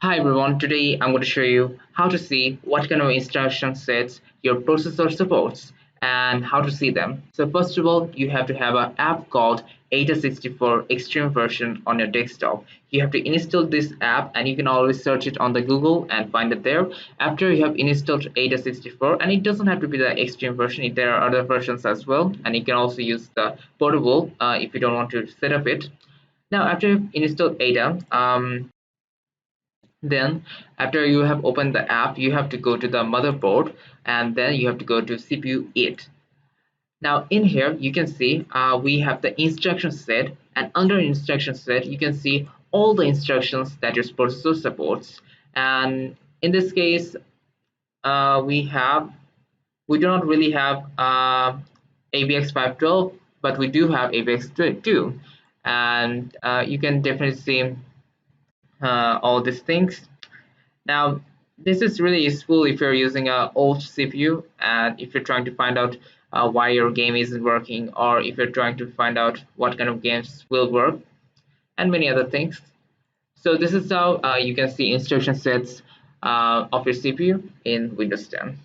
Hi everyone, today I'm going to show you how to see what kind of instruction sets your processor supports and how to see them. So first of all, you have to have an app called AIDA64 Extreme version on your desktop. You have to install this app and you can always search it on the Google and find it there. After you have installed AIDA64, and it doesn't have to be the Extreme version, there are other versions as well, and you can also use the portable if you don't want to set up it. Now after you've installed AIDA, then after you have opened the app, you have to go to the motherboard and then you have to go to CPU 8. Now in here you can see we have the instruction set, and under instruction set you can see all the instructions that your processor supports. And in this case we do not really have AVX 512, but we do have AVX 2, and you can definitely see all these things. Now, this is really useful if you're using an old CPU and if you're trying to find out why your game isn't working, or if you're trying to find out what kind of games will work, and many other things. So this is how you can see instruction sets of your CPU in Windows 10.